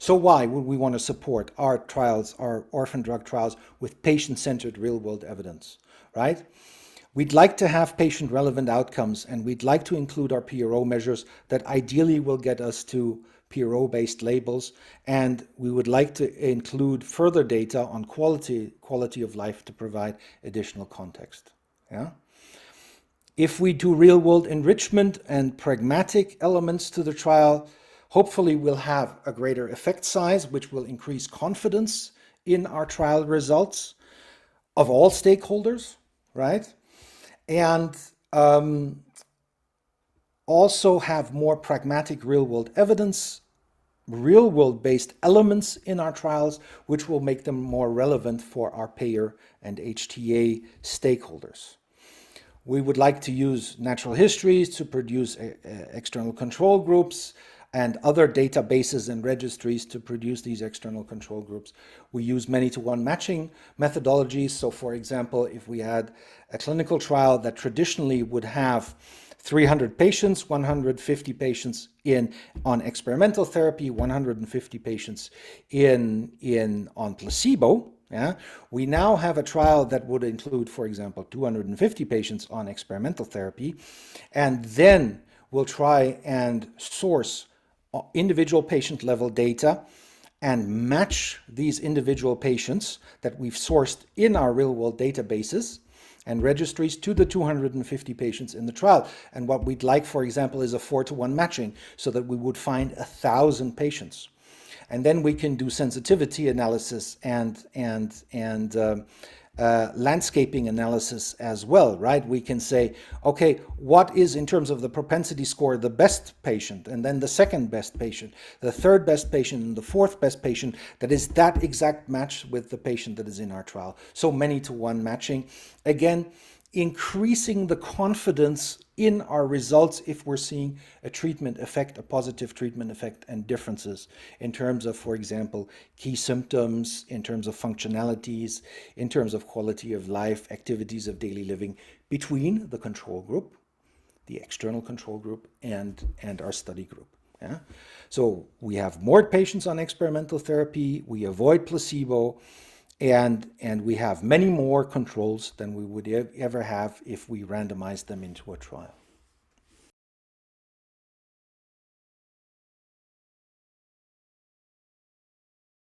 So why would we want to support our trials, our orphan drug trials, with patient-centered real-world evidence, right? We'd like to have patient-relevant outcomes, and we'd like to include our PRO measures that ideally will get us to PRO-based labels, and we would like to include further data on quality of life to provide additional context. Yeah? If we do real-world enrichment and pragmatic elements to the trial, hopefully we'll have a greater effect size, which will increase confidence in our trial results of all stakeholders, right? And also have more pragmatic real-world evidence, real-world based elements in our trials, which will make them more relevant for our payer and HTA stakeholders. We would like to use natural histories to produce external control groups and other databases and registries to produce these external control groups. We use many-to-one matching methodologies. So for example, if we had a clinical trial that traditionally would have 300 patients, 150 patients on experimental therapy, 150 patients on placebo, yeah, we now have a trial that would include, for example, 250 patients on experimental therapy, and then we'll try and source individual patient level data and match these individual patients that we've sourced in our real-world databases and registries to the 250 patients in the trial. And what we'd like, for example, is a 4-to-1 matching so that we would find 1,000 patients. And then we can do sensitivity analysis and landscaping analysis as well, right? We can say, okay, what is, in terms of the propensity score, the best patient, and then the second best patient, the third best patient, and the fourth best patient that is that exact match with the patient that is in our trial. So many-to-one matching. Again, increasing the confidence in our results if we're seeing a treatment effect, a positive treatment effect, and differences in terms of, for example, key symptoms, in terms of functionalities, in terms of quality of life, activities of daily living between the control group, the external control group, and our study group. Yeah? So we have more patients on experimental therapy, we avoid placebo, and we have many more controls than we would ever have if we randomized them into a trial.